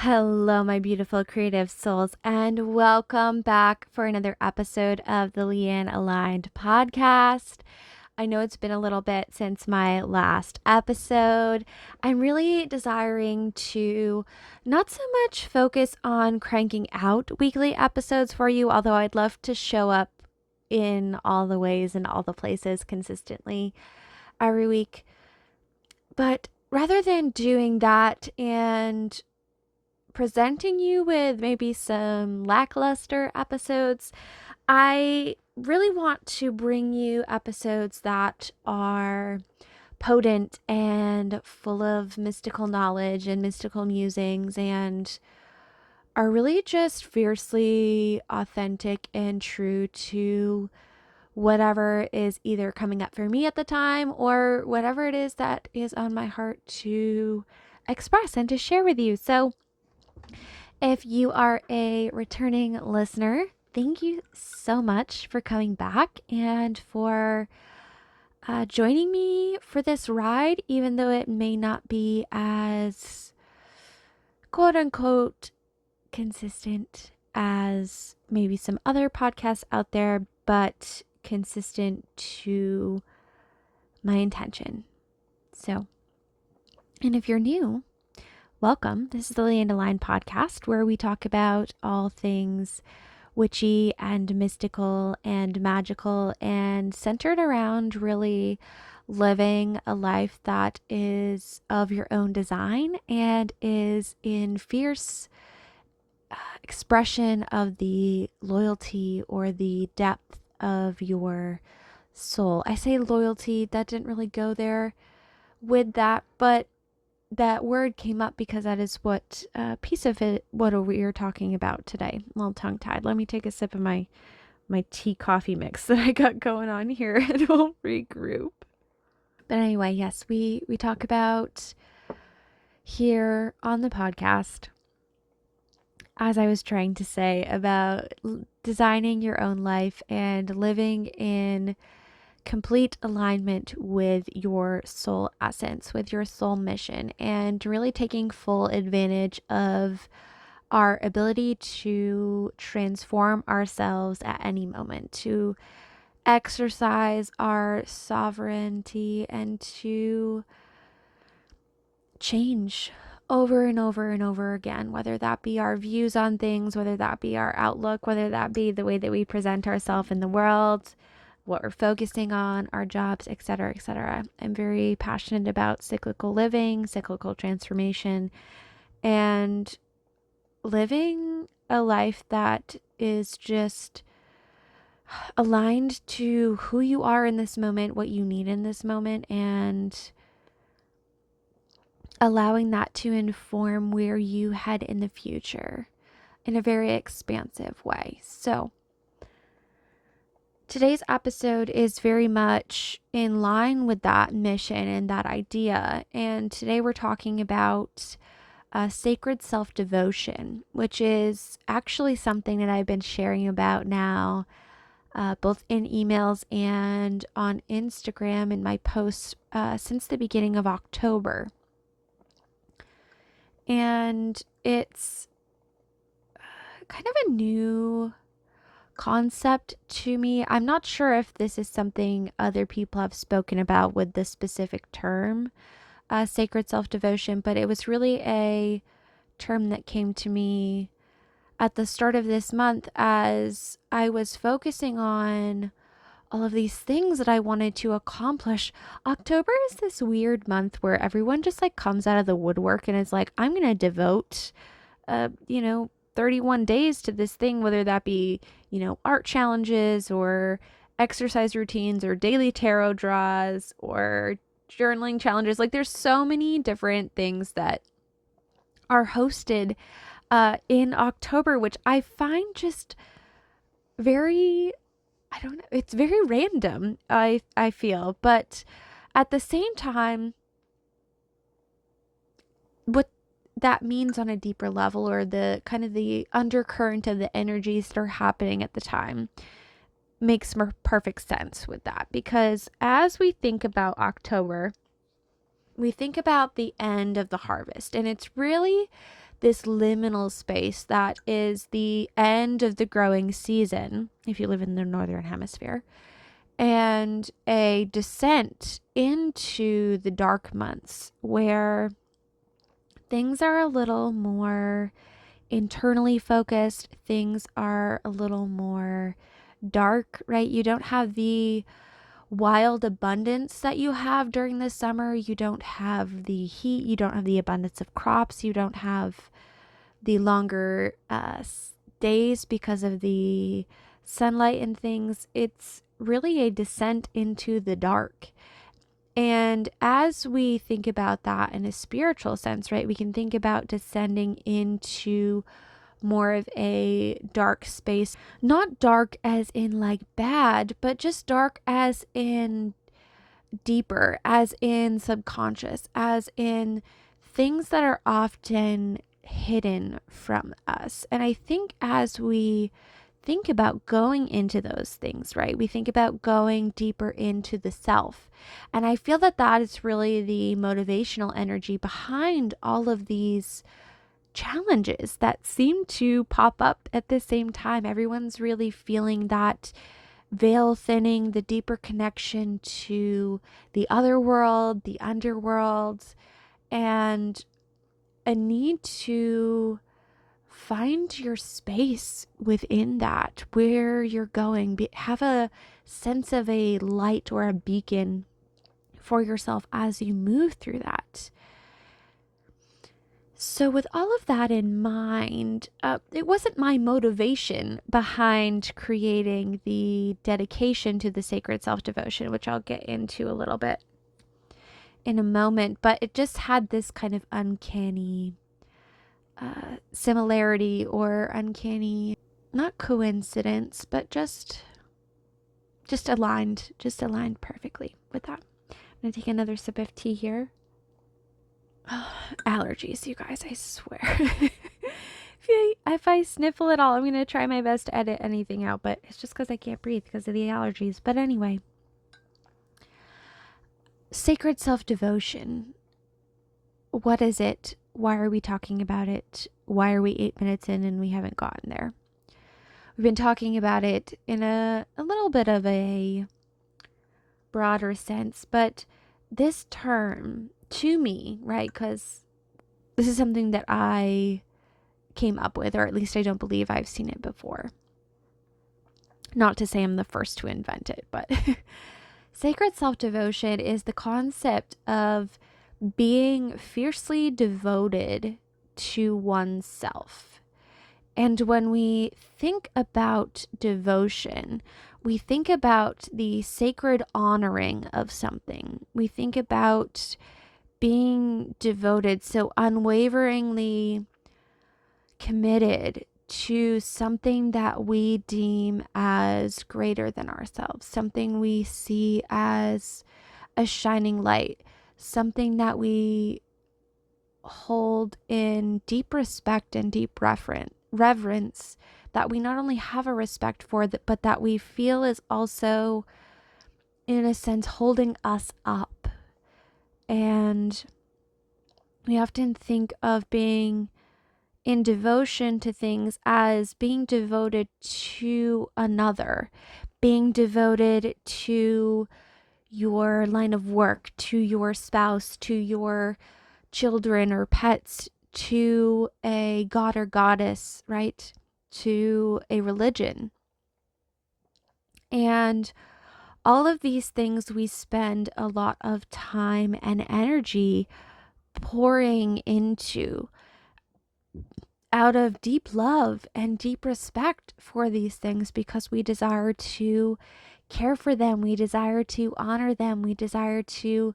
Hello, my beautiful creative souls, and welcome back for another episode of the Leanne Aligned podcast. I know it's been a little bit since my last episode. I'm really desiring to not so much focus on cranking out weekly episodes for you, although I'd love to show up in all the ways and all the places consistently every week. But rather than doing that and presenting you with maybe some lackluster episodes, I really want to bring you episodes that are potent and full of mystical knowledge and mystical musings and are really just fiercely authentic and true to whatever is either coming up for me at the time or whatever it is that is on my heart to express and to share with you. So, if you are a returning listener, thank you so much for coming back and for joining me for this ride, even though it may not be as quote unquote consistent as maybe some other podcasts out there, but consistent to my intention. So, and if you're new, welcome. This is the Leanne Aligned podcast, where we talk about all things witchy and mystical and magical and centered around really living a life that is of your own design and is in fierce expression of the loyalty or the depth of your soul. I say loyalty, that didn't really go there with that, but that word came up because that is what piece of it, what we are talking about today. I'm a little tongue tied. Let me take a sip of my tea coffee mix that I got going on here and we'll regroup. But anyway, yes, we talk about here on the podcast, as I was trying to say, about designing your own life and living in complete alignment with your soul essence, with your soul mission, and really taking full advantage of our ability to transform ourselves at any moment, to exercise our sovereignty, and to change over and over and over again, whether that be our views on things, whether that be our outlook, whether that be the way that we present ourselves in the world, what we're focusing on, our jobs, etc., etc. I'm very passionate about cyclical living, cyclical transformation, and living a life that is just aligned to who you are in this moment, what you need in this moment, and allowing that to inform where you head in the future in a very expansive way. So, today's episode is very much in line with that mission and that idea. And today we're talking about sacred self-devotion, which is actually something that I've been sharing about now, both in emails and on Instagram in my posts since the beginning of October. And it's kind of a new concept to me. I'm not sure if this is something other people have spoken about with this specific term, sacred self-devotion, but it was really a term that came to me at the start of this month as I was focusing on all of these things that I wanted to accomplish. October is this weird month where everyone just like comes out of the woodwork and is like, I'm going to devote, 31 days to this thing, whether that be, art challenges or exercise routines or daily tarot draws or journaling challenges. Like there's so many different things that are hosted in October, which I find just very, I don't know, it's very random, I feel. But at the same time, what that means on a deeper level, or the kind of the undercurrent of the energies that are happening at the time, makes perfect sense with that. Because as we think about October, we think about the end of the harvest, and it's really this liminal space that is the end of the growing season, if you live in the northern hemisphere, and a descent into the dark months where things are a little more internally focused, things are a little more dark, right? You don't have the wild abundance that you have during the summer. You don't have the heat. You don't have the abundance of crops. You don't have the longer days because of the sunlight and things. It's really a descent into the dark. And as we think about that in a spiritual sense, right, we can think about descending into more of a dark space, not dark as in like bad, but just dark as in deeper, as in subconscious, as in things that are often hidden from us. And I think as we think about going into those things, right, we think about going deeper into the self. And I feel that that is really the motivational energy behind all of these challenges that seem to pop up at the same time. Everyone's really feeling that veil thinning, the deeper connection to the other world, the underworld, and a need to find your space within that, where you're going. Have a sense of a light or a beacon for yourself as you move through that. So with all of that in mind, it wasn't my motivation behind creating the dedication to the sacred self-devotion, which I'll get into a little bit in a moment, but it just had this kind of uncanny similarity, or uncanny, not coincidence, but just aligned perfectly with that. I'm going to take another sip of tea here. Allergies, you guys, I swear. If I sniffle at all, I'm going to try my best to edit anything out, but it's just because I can't breathe because of the allergies. But anyway, sacred self-devotion. What is it? Why are we talking about it? Why are we 8 minutes in and we haven't gotten there? We've been talking about it in a little bit of a broader sense, but this term to me, right, because this is something that I came up with, or at least I don't believe I've seen it before. Not to say I'm the first to invent it, but sacred self-devotion is the concept of being fiercely devoted to oneself. And when we think about devotion, we think about the sacred honoring of something. We think about being devoted, so unwaveringly committed to something that we deem as greater than ourselves, something we see as a shining light, something that we hold in deep respect and deep reverence, that we not only have a respect for, but that we feel is also, in a sense, holding us up. And we often think of being in devotion to things as being devoted to another, being devoted to your line of work, to your spouse, to your children or pets, to a god or goddess, right? To a religion. And all of these things we spend a lot of time and energy pouring into out of deep love and deep respect for these things, because we desire to care for them, we desire to honor them, we desire to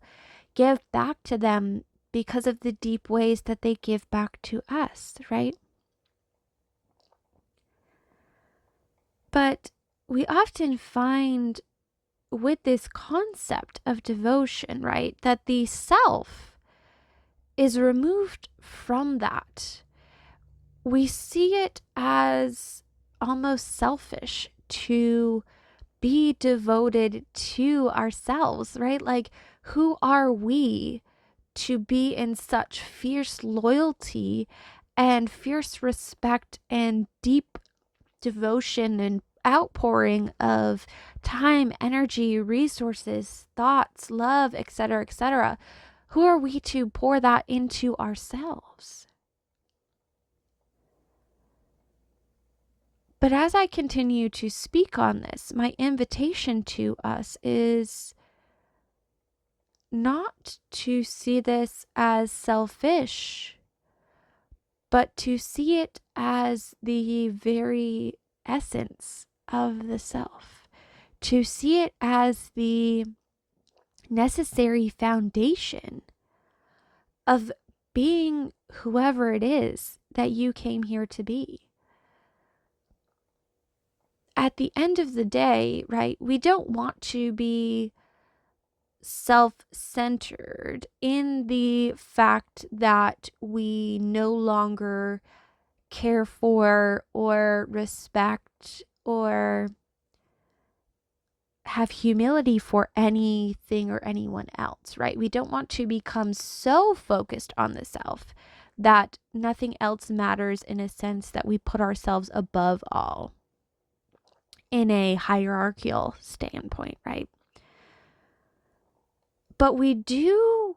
give back to them because of the deep ways that they give back to us, right? But we often find with this concept of devotion, right, that the self is removed from that. We see it as almost selfish to be devoted to ourselves, right? Like, who are we to be in such fierce loyalty and fierce respect and deep devotion and outpouring of time, energy, resources, thoughts, love, etc., who are we to pour that into ourselves? But as I continue to speak on this, my invitation to us is not to see this as selfish, but to see it as the very essence of the self, to see it as the necessary foundation of being whoever it is that you came here to be. At the end of the day, right, we don't want to be self-centered in the fact that we no longer care for or respect or have humility for anything or anyone else, right? We don't want to become so focused on the self that nothing else matters, in a sense that we put ourselves above all in a hierarchical standpoint, right? But we do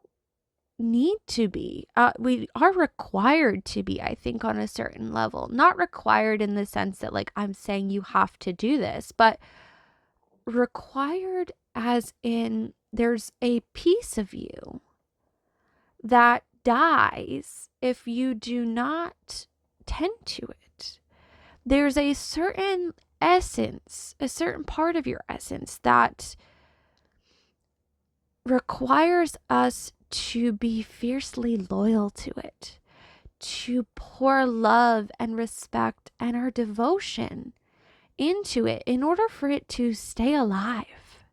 need to be, we are required to be, I think, on a certain level. Not required in the sense that, like, I'm saying you have to do this, but required as in there's a piece of you that dies if you do not tend to it. There's a certain essence, a certain part of your essence that requires us to be fiercely loyal to it, to pour love and respect and our devotion into it in order for it to stay alive.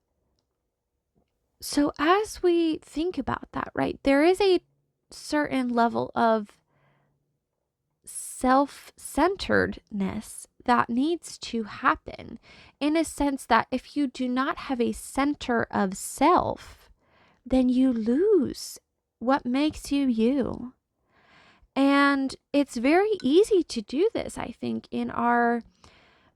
So as we think about that, right, there is a certain level of self-centeredness that needs to happen, in a sense that if you do not have a center of self, then you lose what makes you you. And it's very easy to do this, I think, in our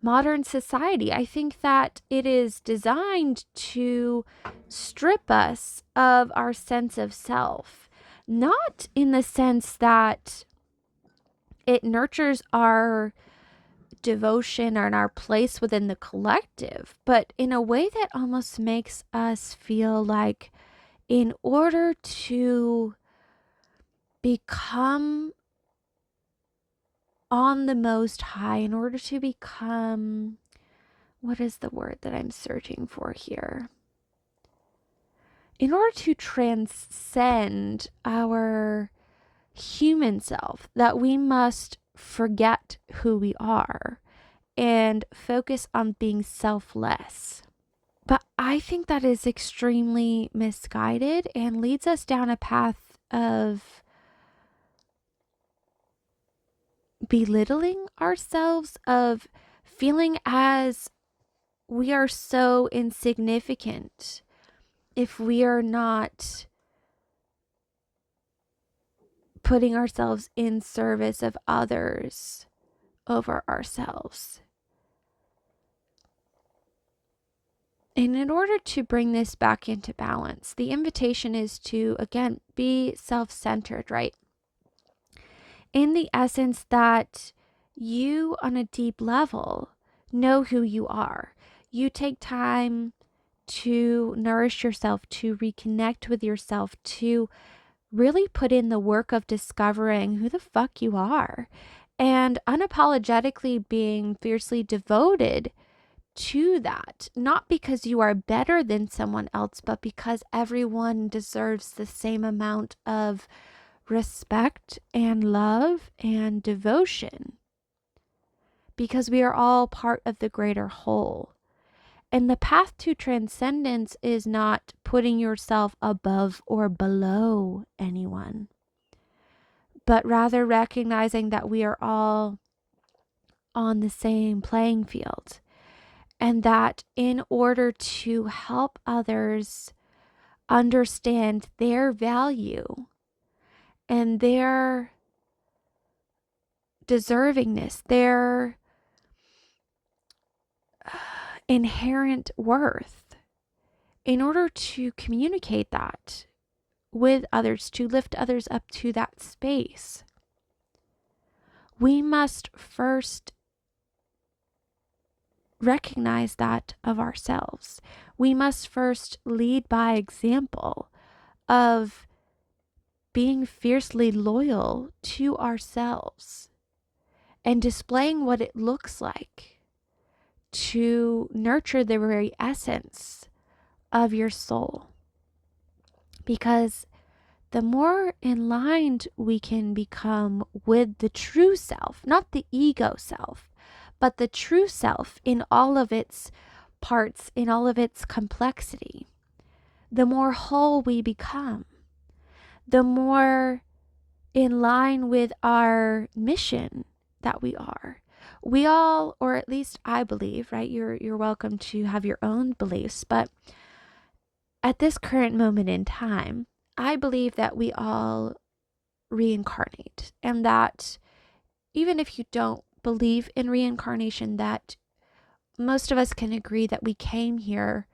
modern society. I think that it is designed to strip us of our sense of self, not in the sense that it nurtures our devotion and our place within the collective, but in a way that almost makes us feel like, in order to become on the most high, in order to become, what is the word that I'm searching for here? In order to transcend our human self, that we must forget who we are and focus on being selfless. But I think that is extremely misguided and leads us down a path of belittling ourselves, of feeling as we are so insignificant if we are not putting ourselves in service of others over ourselves. And in order to bring this back into balance, the invitation is to, again, be self-centered, right? In the essence that you, on a deep level, know who you are. You take time to nourish yourself, to reconnect with yourself, to really put in the work of discovering who the fuck you are and unapologetically being fiercely devoted to that. Not because you are better than someone else, but because everyone deserves the same amount of respect and love and devotion, because we are all part of the greater whole. And the path to transcendence is not putting yourself above or below anyone, but rather recognizing that we are all on the same playing field, and that in order to help others understand their value and their deservingness, their inherent worth, in order to communicate that with others, to lift others up to that space, we must first recognize that of ourselves. We must first lead by example of being fiercely loyal to ourselves and displaying what it looks like to nurture the very essence of your soul. Because the more aligned we can become with the true self, not the ego self, but the true self in all of its parts, in all of its complexity, the more whole we become, the more in line with our mission that we are. We all, or at least I believe, right? You're welcome to have your own beliefs, but at this current moment in time, I believe that we all reincarnate, and that even if you don't believe in reincarnation, that most of us can agree that we came here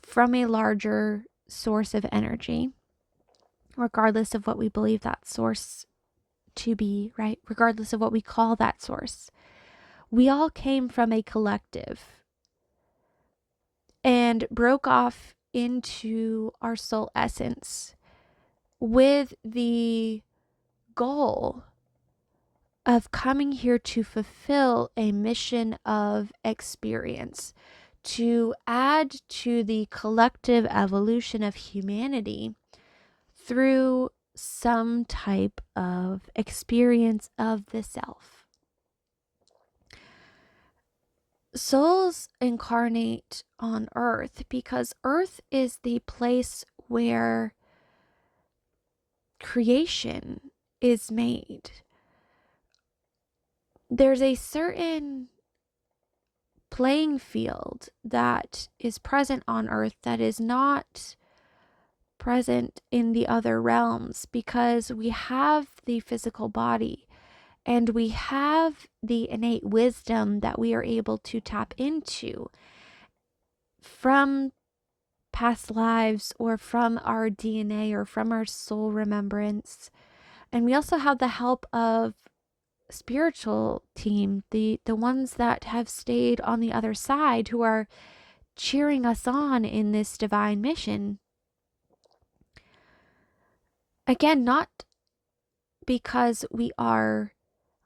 from a larger source of energy, regardless of what we believe that source to be, right? Regardless of what we call that source. We all came from a collective and broke off into our soul essence with the goal of coming here to fulfill a mission of experience, to add to the collective evolution of humanity through some type of experience of the self. Souls incarnate on earth because earth is the place where creation is made. There's a certain playing field that is present on earth that is not present in the other realms, because we have the physical body and we have the innate wisdom that we are able to tap into from past lives or from our DNA or from our soul remembrance. And we also have the help of spiritual team, the ones that have stayed on the other side, who are cheering us on in this divine mission. Again, not because we are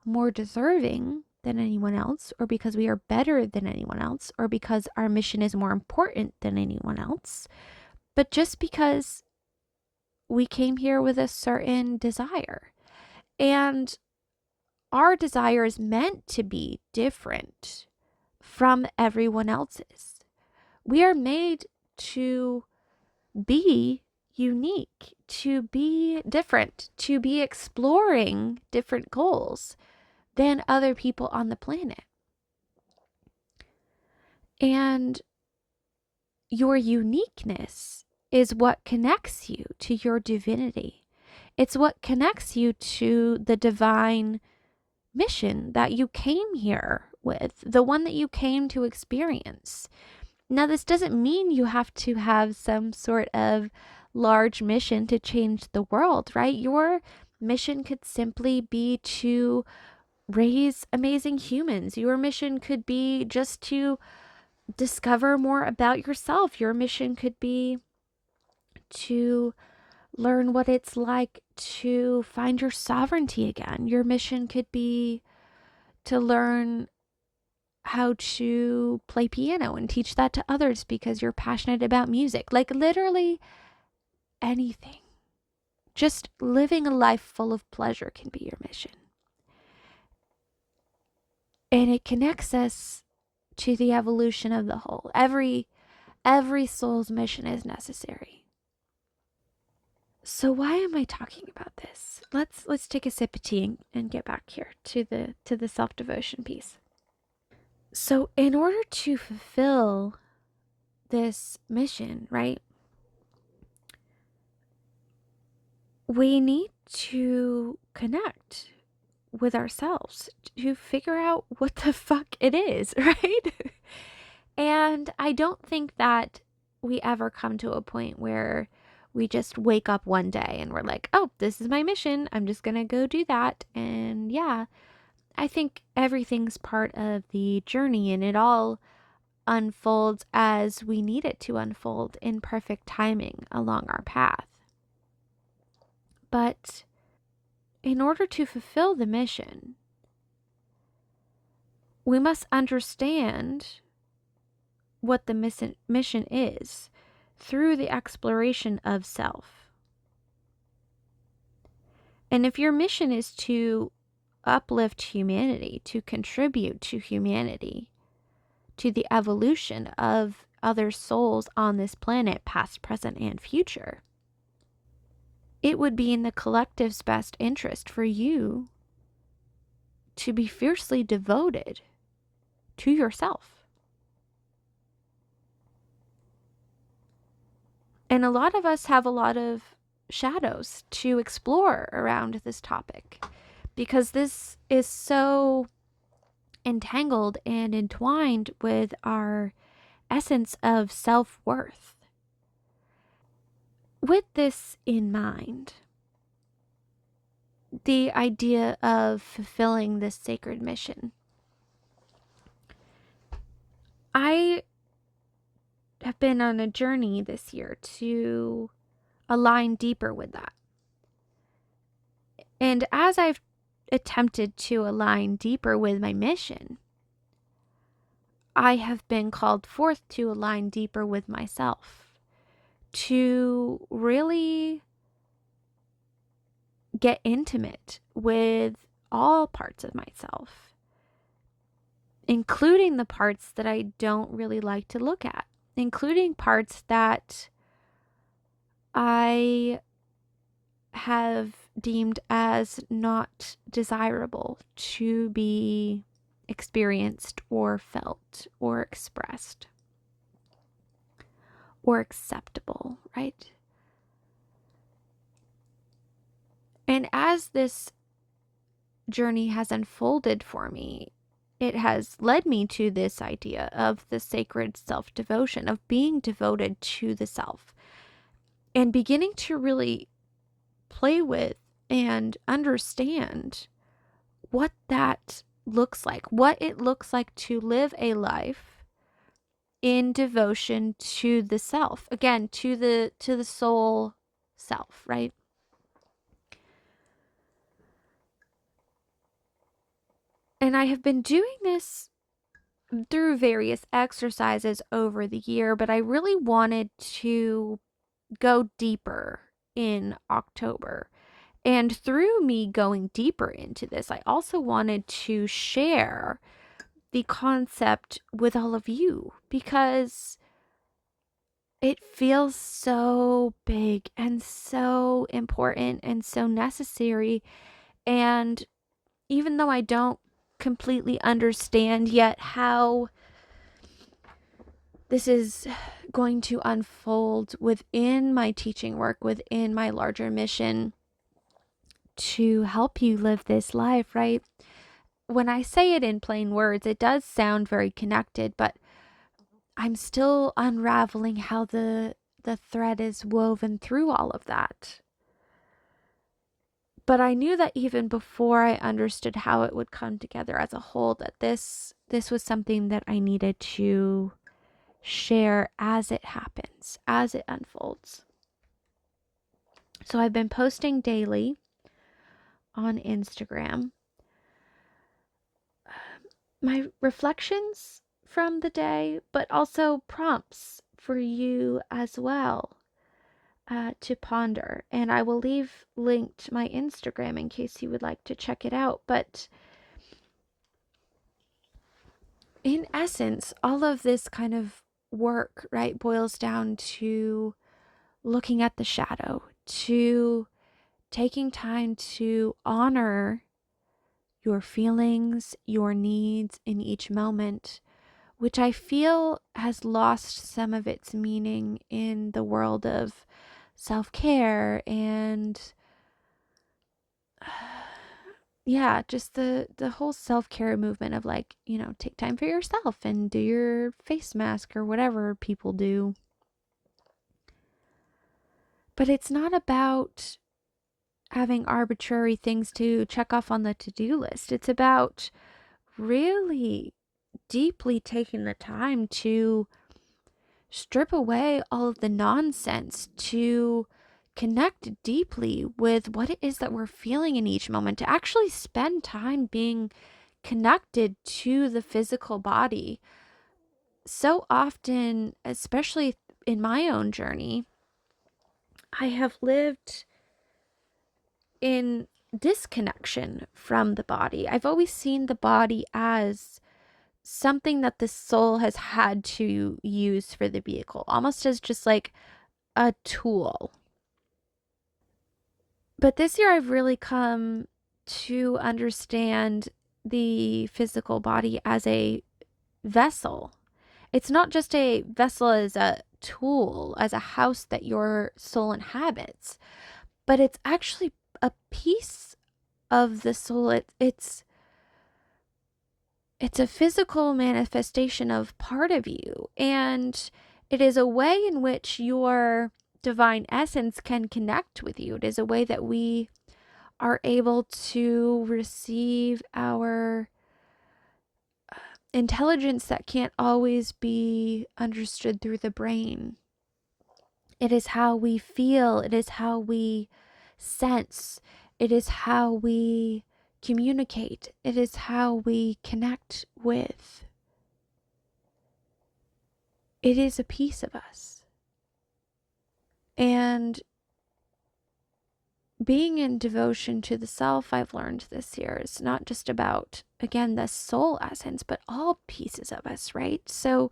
more deserving than anyone else, or because we are better than anyone else, or because our mission is more important than anyone else, but just because we came here with a certain desire. And our desire is meant to be different from everyone else's. We are made to be unique, to be different, to be exploring different goals than other people on the planet. And your uniqueness is what connects you to your divinity. It's what connects you to the divine mission that you came here with, the one that you came to experience. Now, this doesn't mean you have to have some sort of large mission to change the world, right? Your mission could simply be to raise amazing humans. Your mission could be just to discover more about yourself. Your mission could be to learn what it's like to find your sovereignty again. Your mission could be to learn how to play piano and teach that to others because you're passionate about music. Like literally anything. Just living a life full of pleasure can be your mission. And it connects us to the evolution of the whole. Every soul's mission is necessary. So why am I talking about this? Let's take a sip of tea and get back here to the self-devotion piece. So in order to fulfill this mission, right, we need to connect with ourselves to figure out what the fuck it is, right? And I don't think that we ever come to a point where we just wake up one day and we're like, oh, this is my mission. I'm just going to go do that. And yeah, I think everything's part of the journey, and it all unfolds as we need it to unfold in perfect timing along our path. But in order to fulfill the mission, we must understand what the mission is through the exploration of self. And if your mission is to uplift humanity, to contribute to humanity, to the evolution of other souls on this planet, past, present, and future, it would be in the collective's best interest for you to be fiercely devoted to yourself. And a lot of us have a lot of shadows to explore around this topic, because this is so entangled and entwined with our essence of self-worth. With this in mind, the idea of fulfilling this sacred mission, I have been on a journey this year to align deeper with that. And as I've attempted to align deeper with my mission, I have been called forth to align deeper with myself, to really get intimate with all parts of myself, including the parts that I don't really like to look at, including parts that I have deemed as not desirable to be experienced or felt or expressed or acceptable, right? And as this journey has unfolded for me, it has led me to this idea of the sacred self-devotion, of being devoted to the self, and beginning to really play with and understand what that looks like, what it looks like to live a life in devotion to the self, again, to the soul self, right? And I have been doing this through various exercises over the year, but I really wanted to go deeper in October. And through me going deeper into this, I also wanted to share the concept with all of you, because it feels so big and so important and so necessary. And even though I don't completely understand yet how this is going to unfold within my teaching work, within my larger mission to help you live this life, right? When I say it in plain words, it does sound very connected, but I'm still unraveling how the thread is woven through all of that. But I knew that even before I understood how it would come together as a whole, that this was something that I needed to share as it happens, as it unfolds. So I've been posting daily on Instagram my reflections from the day, but also prompts for you as well to ponder. And I will leave linked my Instagram in case you would like to check it out. But in essence, all of this kind of work, right, boils down to looking at the shadow, to taking time to honor your feelings, your needs in each moment, which I feel has lost some of its meaning in the world of self-care and yeah, just the whole self-care movement of like, take time for yourself and do your face mask or whatever people do. But it's not about having arbitrary things to check off on the to-do list. It's about really deeply taking the time to strip away all of the nonsense, to connect deeply with what it is that we're feeling in each moment, to actually spend time being connected to the physical body. So often, especially in my own journey, I have lived in disconnection from the body. I've always seen the body as something that the soul has had to use for the vehicle, almost as just like a tool. But this year, I've really come to understand the physical body as a vessel. It's not just a vessel as a tool, as a house that your soul inhabits, but it's actually a piece of the soul. It's a physical manifestation of part of you, and it is a way in which your divine essence can connect with you. It is a way that we are able to receive our intelligence that can't always be understood through the brain. It is how we feel, it is how we sense, it is how we communicate, it is how we connect with. It is a piece of us. And being in devotion to the self, I've learned this year, is not just about, again, the soul essence, but all pieces of us, right? So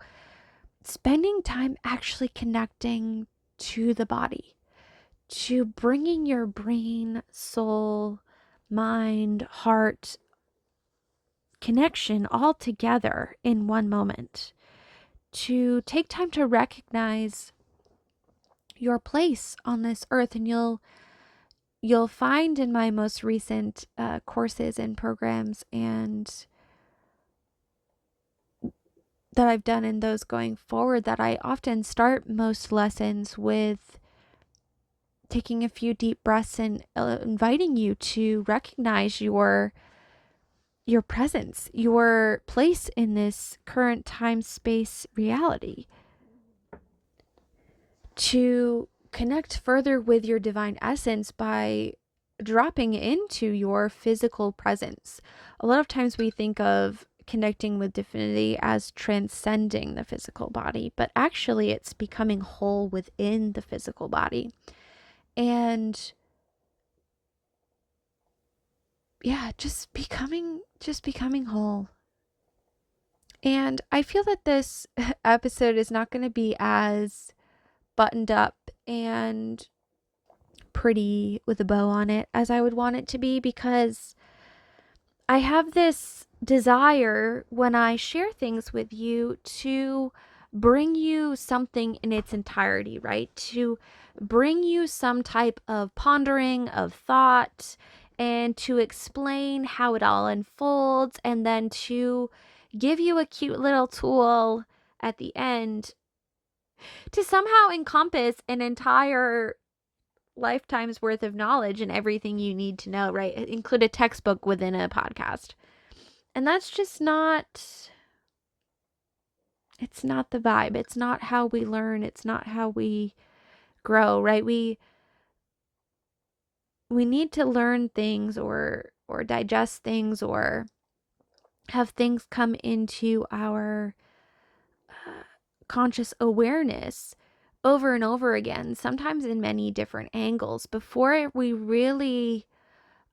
spending time actually connecting to the body, to bringing your brain, soul, mind, heart connection all together in one moment, to take time to recognize your place on this earth. And you'll find in my most recent courses and programs and that I've done in those going forward that I often start most lessons with taking a few deep breaths and inviting you to recognize your presence, your place in this current time space reality, to connect further with your divine essence by dropping into your physical presence. A lot of times we think of connecting with divinity as transcending the physical body, but actually it's becoming whole within the physical body. And yeah, just becoming whole. And I feel that this episode is not going to be as buttoned up and pretty with a bow on it as I would want it to be, because I have this desire when I share things with you to bring you something in its entirety, right? To bring you some type of pondering, of thought, and to explain how it all unfolds, and then to give you a cute little tool at the end to somehow encompass an entire lifetime's worth of knowledge and everything you need to know, right? Include a textbook within a podcast. And that's just not, it's not the vibe. It's not how we learn. It's not how we grow, right? We need to learn things or digest things or have things come into our conscious awareness over and over again, sometimes in many different angles, before we really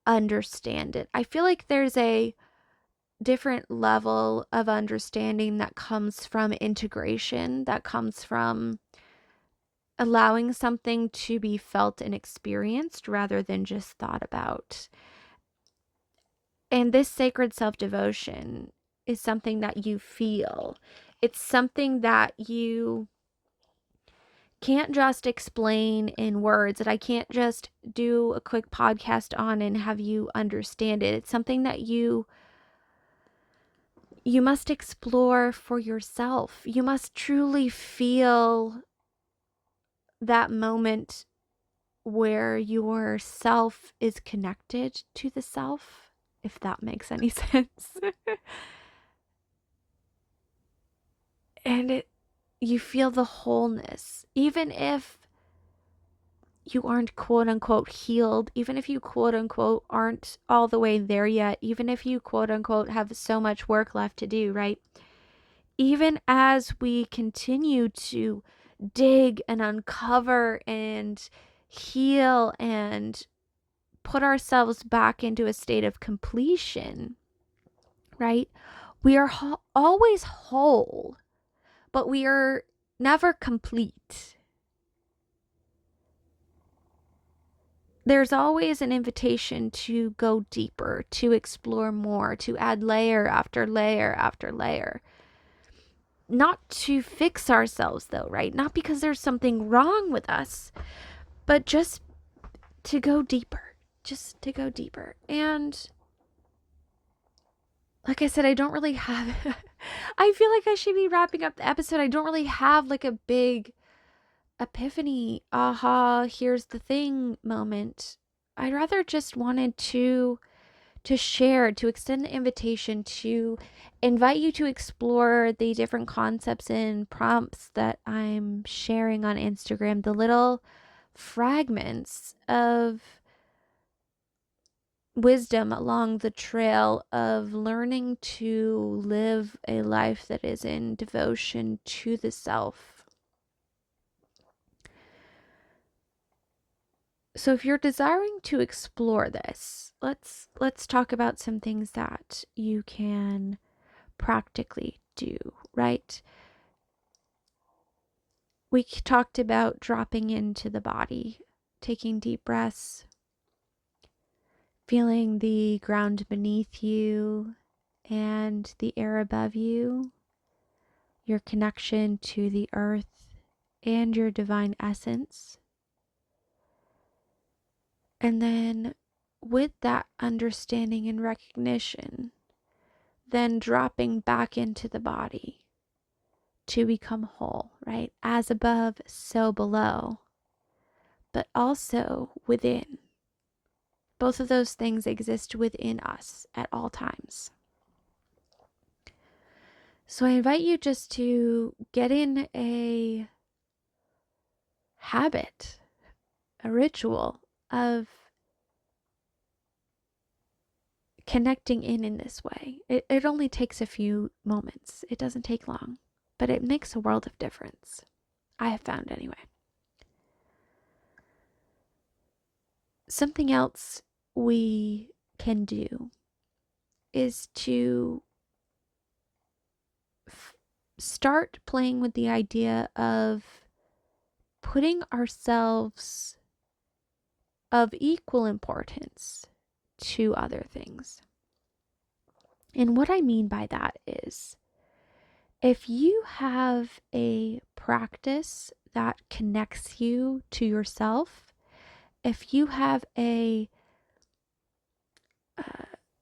understand it. I feel like there's a different level of understanding that comes from integration, that comes from allowing something to be felt and experienced rather than just thought about. And this sacred self-devotion is something that you feel. It's something that you can't just explain in words, that I can't just do a quick podcast on and have you understand it. It's something that you must explore for yourself. You must truly feel that moment where your self is connected to the self, if that makes any sense. And you feel the wholeness, even if you aren't quote unquote healed, even if you quote unquote aren't all the way there yet, even if you quote unquote have so much work left to do, right? Even as we continue to dig and uncover and heal and put ourselves back into a state of completion, right? We are always whole, but we are never complete. There's always an invitation to go deeper, to explore more, to add layer after layer after layer. Not to fix ourselves, though, right? Not because there's something wrong with us, but just to go deeper. Just to go deeper. And like I said, I don't really have... I feel like I should be wrapping up the episode. I don't really have like a big epiphany, aha, here's the thing moment. I'd rather just wanted to share, to extend the invitation, to invite you to explore the different concepts and prompts that I'm sharing on Instagram, the little fragments of wisdom along the trail of learning to live a life that is in devotion to the self. So if you're desiring to explore this, let's talk about some things that you can practically do, right? We talked about dropping into the body, taking deep breaths, feeling the ground beneath you and the air above you, your connection to the earth and your divine essence. And then with that understanding and recognition, then dropping back into the body to become whole, right? As above, so below, but also within. Both of those things exist within us at all times. So I invite you just to get in a habit, a ritual of connecting in this way. It only takes a few moments. It doesn't take long, but it makes a world of difference. I have found anyway. Something else we can do is to start playing with the idea of putting ourselves of equal importance to other things. And what I mean by that is, if you have a practice that connects you to yourself, if you have a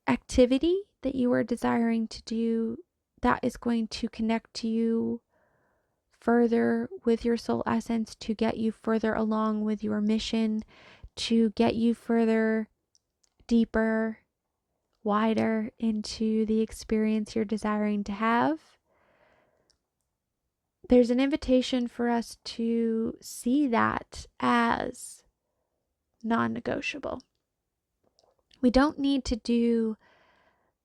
activity that you are desiring to do that is going to connect you further with your soul essence, to get you further along with your mission, to get you further, deeper, wider into the experience you're desiring to have, there's an invitation for us to see that as non-negotiable. We don't need to do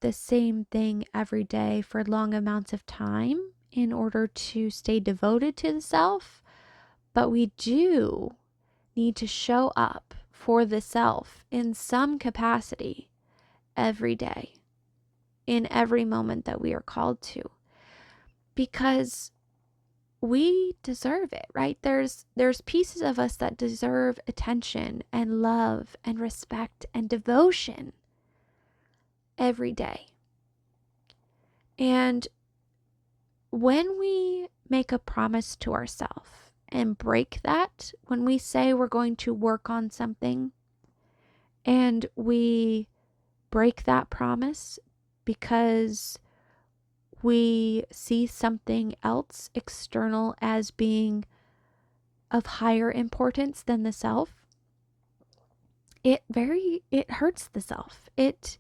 the same thing every day for long amounts of time in order to stay devoted to the self, but we do need to show up for the self in some capacity every day, in every moment that we are called to, because we deserve it, right? There's pieces of us that deserve attention and love and respect and devotion every day. And when we make a promise to ourselves and break that, when we say we're going to work on something and we break that promise because we see something else external as being of higher importance than the self, it hurts the self. It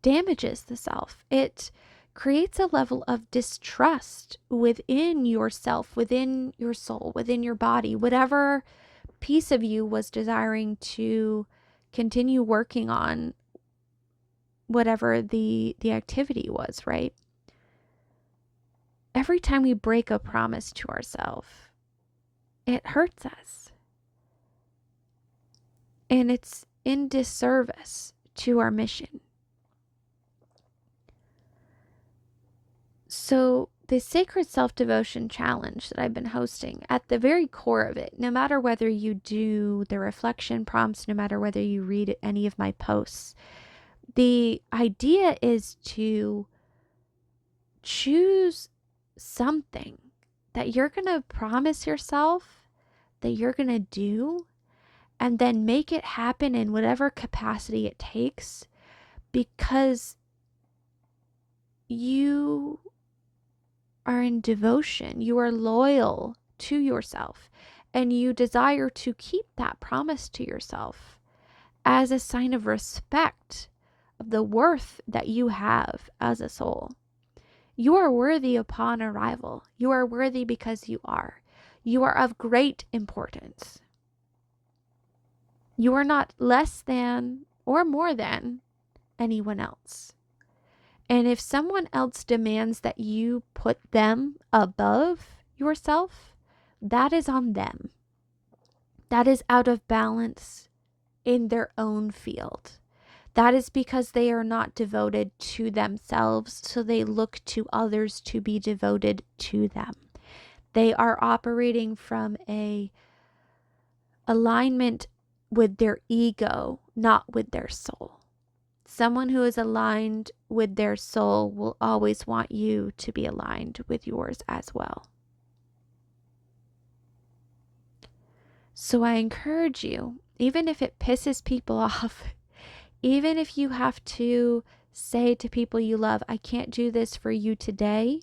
damages the self. It creates a level of distrust within yourself, within your soul, within your body, whatever piece of you was desiring to continue working on whatever the activity was, right? Every time we break a promise to ourselves, it hurts us. And it's in disservice to our mission. So the Sacred Self-Devotion Challenge that I've been hosting, at the very core of it, no matter whether you do the reflection prompts, no matter whether you read any of my posts, the idea is to choose something that you're going to promise yourself that you're going to do, and then make it happen in whatever capacity it takes, because you are in devotion, you are loyal to yourself, and you desire to keep that promise to yourself as a sign of respect of the worth that you have as a soul. You are worthy upon arrival. You are worthy because you are. You are of great importance. You are not less than or more than anyone else. And if someone else demands that you put them above yourself, that is on them. That is out of balance in their own field. That is because they are not devoted to themselves, so they look to others to be devoted to them. They are operating from a alignment with their ego, not with their soul. Someone who is aligned with their soul will always want you to be aligned with yours as well. So I encourage you, even if it pisses people off, even if you have to say to people you love, I can't do this for you today,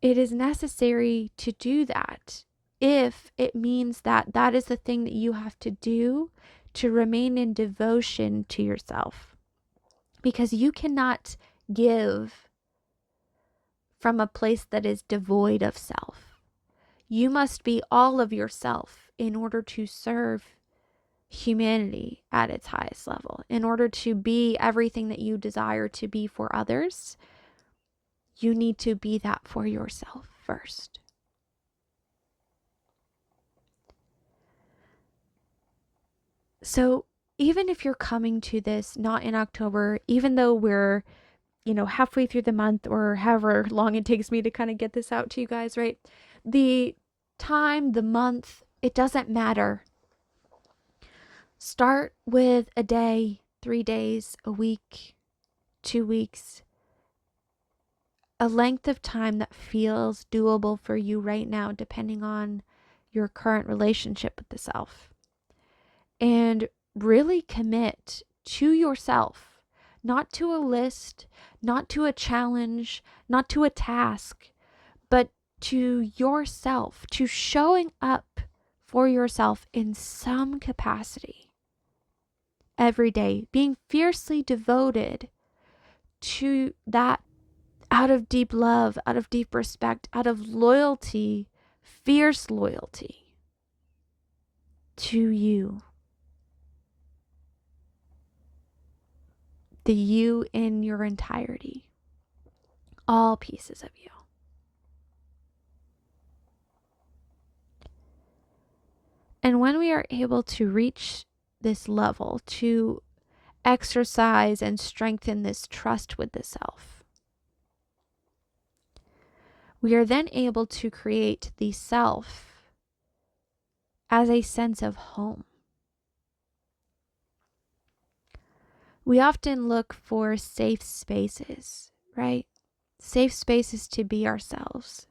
it is necessary to do that if it means that that is the thing that you have to do to remain in devotion to yourself. Because you cannot give from a place that is devoid of self. You must be all of yourself in order to serve humanity at its highest level. In order to be everything that you desire to be for others, you need to be that for yourself first. So even if you're coming to this not in October, even though we're, halfway through the month or however long it takes me to kind of get this out to you guys, right? The time, the month, it doesn't matter. Start with a day, 3 days, a week, 2 weeks, a length of time that feels doable for you right now, depending on your current relationship with the self. And really commit to yourself, not to a list, not to a challenge, not to a task, but to yourself, to showing up for yourself in some capacity every day, being fiercely devoted to that out of deep love, out of deep respect, out of loyalty, fierce loyalty to you. The you in your entirety. All pieces of you. And when we are able to reach this level, to exercise and strengthen this trust with the self, we are then able to create the self as a sense of home. We often look for safe spaces, right? Safe space is to be ourselves.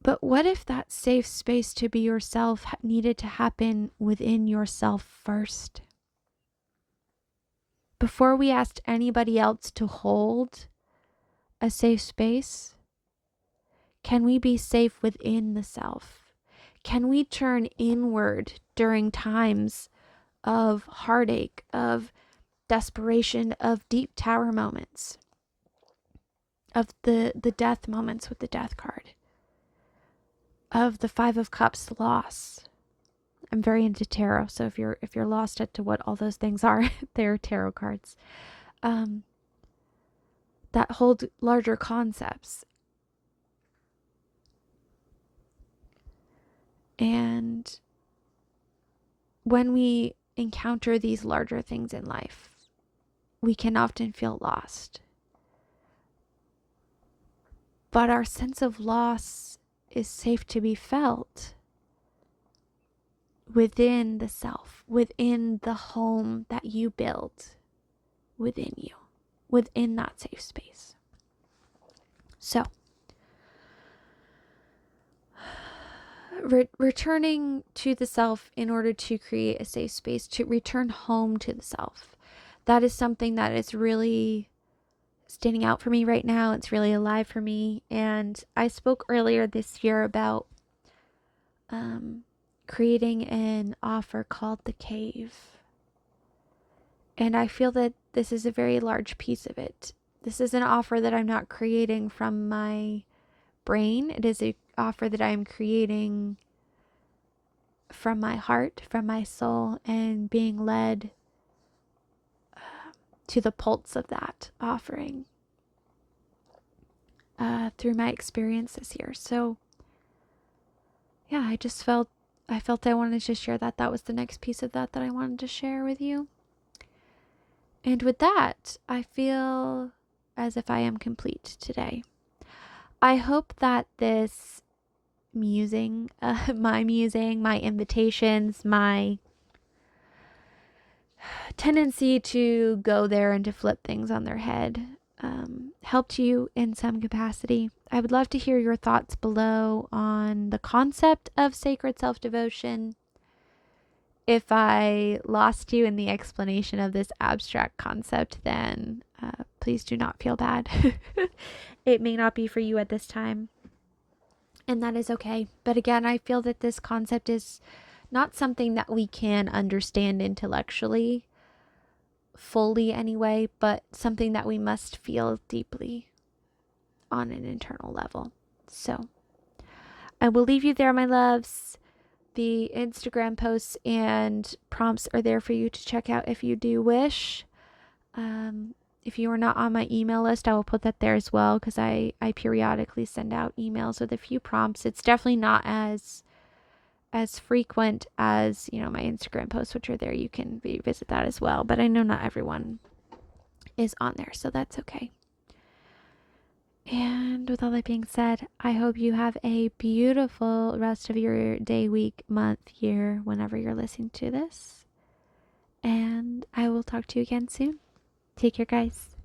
But what if that safe space to be yourself needed to happen within yourself first? Before we asked anybody else to hold a safe space, can we be safe within the self? Can we turn inward during times of heartache, of desperation, of deep tower moments, of the death moments with the death card, of the Five of Cups loss? I'm very into tarot, so if you're lost as to what all those things are, they're tarot cards that hold larger concepts. And when we encounter these larger things in life, we can often feel lost. But our sense of loss is safe to be felt within the self, within the home that you build within you, within that safe space. So, returning to the self in order to create a safe space, to return home to the self. That is something that is really standing out for me right now. It's really alive for me. And I spoke earlier this year about creating an offer called The Cave. And I feel that this is a very large piece of it. This is an offer that I'm not creating from my brain. It is an offer that I'm creating from my heart, from my soul, and being led to the pulse of that offering through my experience this year. So yeah, I felt I wanted to share that. That was the next piece of that I wanted to share with you. And with that, I feel as if I am complete today. I hope that this musing, my invitations, my tendency to go there and to flip things on their head helped you in some capacity. I would love to hear your thoughts below on the concept of sacred self-devotion. If I lost you in the explanation of this abstract concept, then please do not feel bad. It may not be for you at this time, and that is okay. But again, I feel that this concept is not something that we can understand intellectually, fully anyway, but something that we must feel deeply on an internal level. So I will leave you there, my loves. The Instagram posts and prompts are there for you to check out if you do wish. If you are not on my email list, I will put that there as well, because I periodically send out emails with a few prompts. It's definitely not as frequent as, my Instagram posts, which are there. You can revisit that as well. But I know not everyone is on there, so that's okay. And with all that being said, I hope you have a beautiful rest of your day, week, month, year, whenever you're listening to this. And I will talk to you again soon. Take care, guys.